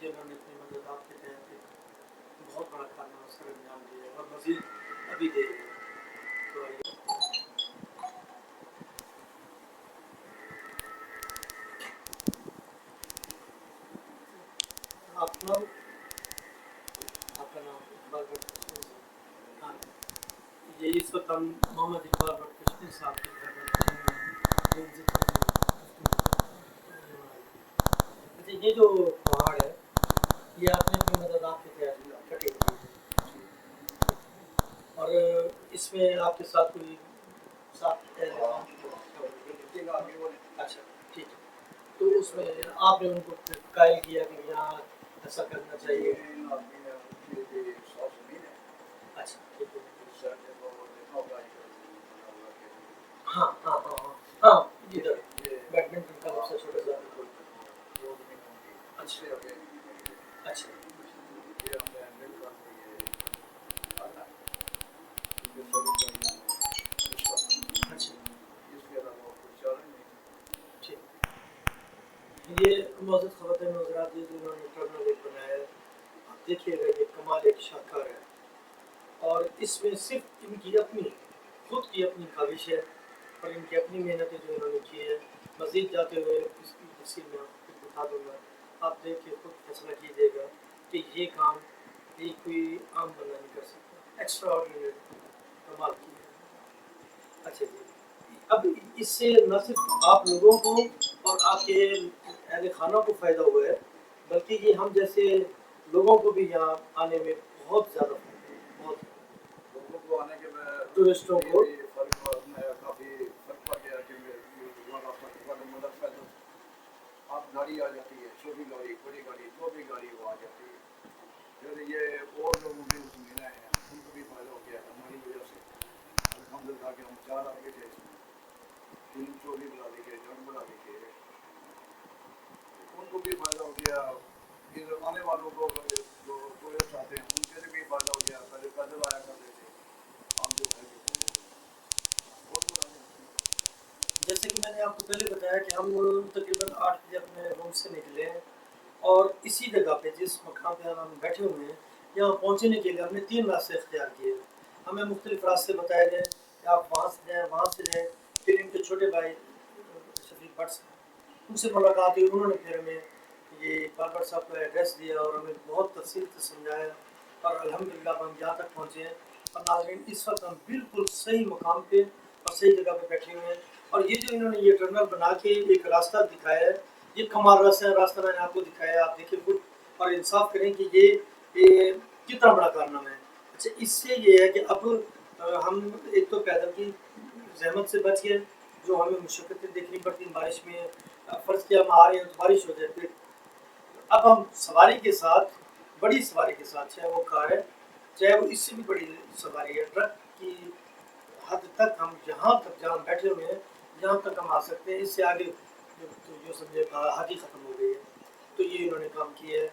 جنہوں نے اپنی مددات کے تحت ایک بہت بڑا کارنامہ سر انجام دیا ہے اور مزید ابھی دے رہے ہیں. تو آپ سناؤ آپ کا نام اقبال بٹ کشمیر. ہاں یہ اس وقت ہم محمد اقبال بٹ کشمیر صاحب کے گھر میں اچھا یہ جو پہاڑ ہے یہ آپ نے اپنی مددات کے تحت کٹے ہوئے ہیں اور اس میں آپ کے ساتھ کوئی ساتھ اچھا ٹھیک ہے. تو اس میں آپ نے ان کو قائل کیا کہ یہاں ایسا کرنا چاہیے. اچھا ٹھیک ہے. ہاں ہاں ہاں ہاں ہاں ادھر بیڈمنٹن کا سب سے چھوٹا سا. اچھا اچھا یہ معزز خواتین و حضرات یہ جو انہوں نے ٹرنل ایک بنایا ہے آپ دیکھیے گا یہ کمال ایک شاہکار ہے اور اس میں صرف ان کی اپنی خود کی اپنی کاوش ہے اور ان کی اپنی محنتیں جو انہوں نے کی ہے. مزید جاتے ہوئے اس کی تفصیل میں بتا دوں گا. آپ دیکھ کے خود فیصلہ کیجیے گا کہ یہ کام یہ کوئی عام بندہ نہیں کر سکتا. ایکسٹرا آرڈینری کمال کی ہے. اچھا جی اب اس سے نہ صرف آپ لوگوں کو اور آپ کے اہل خانہ کو فائدہ ہوا ہے بلکہ یہ ہم جیسے لوگوں کو بھی یہاں آنے میں بہت زیادہ فائدہ ہے. بہت لوگوں کو آنے کے میں ٹورسٹوں کو کافی فرق پڑ گیا کہ آپ گاڑی آ جاتی ہے چھوٹی گاڑی بڑی گاڑی جو بھی گاڑی وہ آ جاتی ہے. پھر یہ اور لوگوں کے ملے ہیں ان کو بھی فائدہ ہو گیا ہماری وجہ سے. الحمدللہ کہ ہم 4 آدمی تھے 3 چولی بنا دی گئے جنگ بنا دی گئے ان کو بھی فائدہ ہو گیا. پھر آنے والوں کو جو ٹورسٹ آتے ہیں ان کے لیے بھی فائدہ ہو گیا. پہلے پیدل آیا کرتے تھے ہم جو ہے جیسے کہ میں نے آپ کو پہلے بتایا کہ ہم تقریباً 8 بجے اپنے روم سے نکلے ہیں اور اسی جگہ پہ جس مقام پہ ہم بیٹھے ہوئے ہیں یہاں پہنچنے کے لیے ہم نے 3 راستے اختیار کیے. ہمیں مختلف راستے بتائے گئے کہ آپ وہاں سے جائیں وہاں سے جائیں. پھر ان کے چھوٹے بھائی شفیق بٹ صاحب ان سے ملاقات ہوئی. انہوں نے پھر ہمیں یہ اقبال بٹ صاحب کا ایڈریس دیا اور ہمیں بہت تفصیل سے سمجھایا اور الحمدللہ ہم یہاں تک پہنچے ہیں. اور ناظرین اس وقت ہم بالکل صحیح مقام پہ اور صحیح جگہ پہ بیٹھے ہوئے ہیں. اور یہ جو انہوں نے یہ ٹرنل بنا کے ایک راستہ دکھایا ہے یہ کمال راستہ ہے. راستہ میں نے آپ کو دکھایا ہے آپ دیکھیں خود اور انصاف کریں کہ یہ کتنا بڑا کارنامہ ہے. اچھا اس سے یہ ہے کہ اب ہم ایک تو پیدل کی زحمت سے بچ گئے جو ہمیں مشقتیں دیکھنی پڑتی ہیں بارش میں. فرض کیا ہم آ رہے ہیں تو بارش ہو جائے پھر اب ہم سواری کے ساتھ بڑی سواری کے ساتھ چاہے وہ کار ہے چاہے وہ اس سے بھی بڑی سواری ہے ٹرک کی حد تک ہم جہاں تک جہاں بیٹھے ہوئے ہیں جہاں تک ہم آ سکتے ہیں. اس سے آگے جو سمجھے حد ہی ختم ہو گئی ہے. تو یہ انہوں نے کام کیا ہے.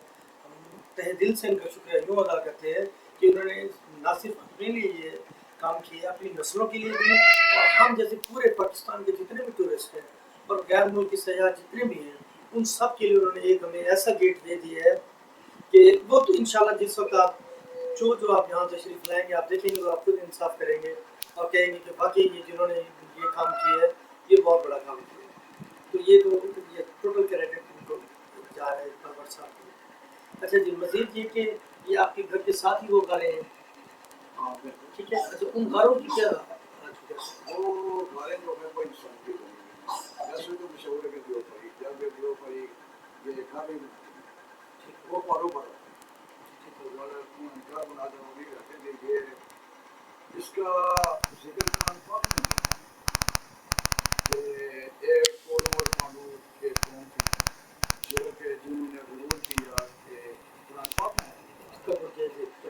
ہم تہ دل سے ان کا شکریہ یوں ادا کرتے ہیں کہ انہوں نے نہ صرف اپنے لیے یہ کام کیا اپنی نسلوں کے لیے بھی اور ہم جیسے پورے پاکستان کے جتنے بھی ٹورسٹ ہیں اور غیر ملکی سیاح جتنے بھی ہیں ان سب کے لیے انہوں نے ایک ہمیں ایسا گیٹ دے دیا ہے کہ وہ تو انشاءاللہ جس وقت آپ جو آپ یہاں تشریف لائیں گے آپ دیکھیں گے تو آپ خود انصاف کریں گے اور کہیں گے کہ باقی یہ جنہوں نے یہ کام کیا ہے یہ بہت بڑا کام کیا ہے. تو یہ تو یہ ٹوٹل کریڈٹ ان کو جا رہا ہے پرور صاحب کو۔ اچھا جی، مزید یہ کہ یہ آپ کے گھر کے ساتھ ہی وہ گھریں ہیں؟ ہاں بالکل ٹھیک ہے، اچھا ان گھروں کی کیا وہ ہمارے جو ہے کوئی انسان کی ویسے تو مشہور ہے کہ دیو پڑی جب دیو پڑی یہ کھانے وہ پارو پر گھر بنا دیں وہ بھی رکھیں گے یہ اس کا ذکر قرآن پاک میں ہے کہ ایک قوم اور کے قوم تھی جو کہ جنہوں نے غرور کیا کہ قرآن پاک میں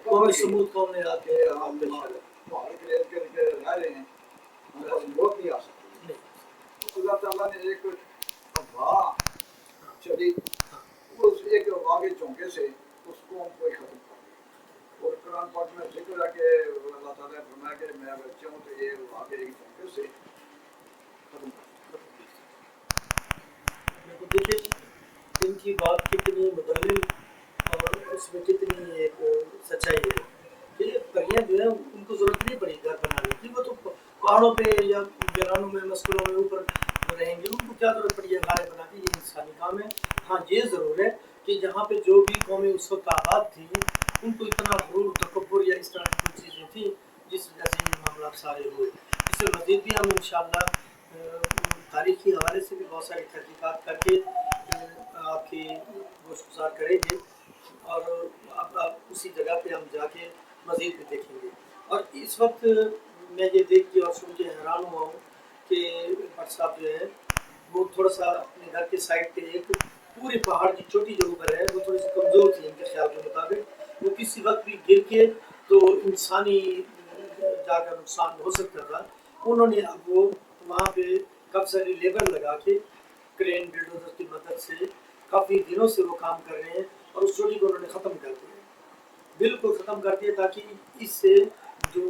قوم سمود قوم نے آ کے ہم پہاڑ کلیئر کر کے رہ رہے ہیں ہمارے لوگ نہیں آ سکتے اللہ تعالیٰ نے ایک ہوا چلی اس ایک ہوا کے چونکے سے اس قوم کو ہی ختم کر دیا اور قرآن پاک میں ذکر ہے کہ اللہ تعالیٰ نے فرمایا کہ میں اگر چاہوں تو یہ ہوا کے ایک چونکے سے ختم کر دیا۔ دیکھیے ان کی بات کتنی مدلل اور اس میں کتنی ایک سچائی ہے کہ پریاں جو ہے ان کو ضرورت نہیں پڑی گھر بنانے کی، وہ تو پہاڑوں پہ یا جرانوں میں مسکلوں میں اوپر رہیں گے، ان کو کیا ضرورت پڑی ہے گھریں بنا کے، یہ انسانی کام ہے۔ ہاں یہ ضرور ہے کہ جہاں پہ جو بھی قومیں اس وقت آباد تھیں ان کو اتنا غرور تکبر یا اس طرح کی کوئی چیزیں تھیں جس وجہ سے یہ معاملات سارے ہوئے۔ اس سے مزید بھی ہم انشاءاللہ تاریخی حوالے سے بھی بہت ساری تحقیقات کر کے آپ کی گوش گزار کریں گے اور اب اسی جگہ پہ ہم جا کے مزید بھی دیکھیں گے۔ اور اس وقت میں یہ دیکھ کے اور سن کے حیران ہوا ہوں کہ بٹ صاحب جو ہے وہ تھوڑا سا اپنے گھر کے سائڈ پہ ایک پورے پہاڑ کی چوٹی جو اوپر ہے وہ تھوڑی سی کمزور تھی ان کے خیال کے مطابق، وہ کسی وقت بھی گر کے تو انسانی جا کر نقصان ہو سکتا تھا۔ انہوں نے اب وہ وہاں پہ کافی ساری لیبر لگا کے کرین بلڈوزر کی مدد سے کافی دنوں سے وہ کام کر رہے ہیں اور اس چوٹی کو انہوں نے ختم کر دیا، بالکل ختم کر دیا، تاکہ اس سے جو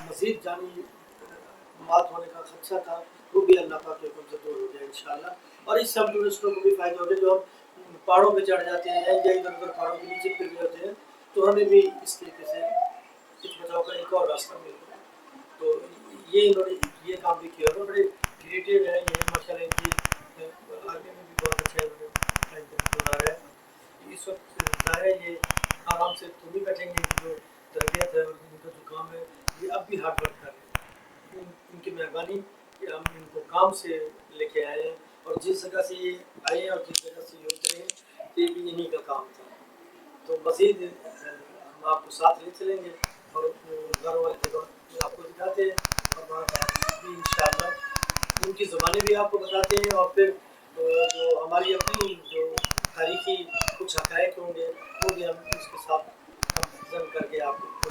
مزید جانی مات ہونے کا خدشہ تھا وہ بھی اللہ پاک کے حکم سے دور ہو جائے انشاءاللہ۔ اور اس سے ہم ٹورسٹوں کو بھی فائدہ ہوگا، جو ہم پہاڑوں پہ چڑھ جاتے ہیں یا ادھر ادھر پہاڑوں کے نیچے پھر گئے ہوتے ہیں تو ہمیں بھی اس طریقے سے کچھ بچاؤ کا ایک اور راستہ مل رہا ہے۔ تو یہ انہوں نے یہ کام بھی کیا ہوگا، بڑے کریٹیو ہے یہ ماشاء اللہ، کی آگے میں بھی بہت اچھا گزارا ہے۔ اس وقت ظاہر ہے یہ آرام سے تو بھی بیٹھیں گے، جو تربیت ہے اور ان کا جو کام ہے یہ اب بھی ہارڈ ورک کر رہے ہیں، ان کی مہربانی کہ ہم ان کو کام سے لے کے آئے ہیں اور جس جگہ سے یہ آئے ہیں اور جس جگہ سے یہ اترے ہیں یہ بھی انہیں کا کام تھا۔ تو مزید ہم آپ کو ساتھ لے چلیں گے اور گھر والی جگہ آپ کو دکھاتے ہیں اور وہاں کا بھی انشاءاللہ ان کی زبانیں بھی آپ کو بتاتے ہیں، اور پھر جو ہماری اپنی جو تاریخی کچھ حقائق ہوں گے وہ بھی ہم اس کے ساتھ کمپیریزن کر کے آپ کو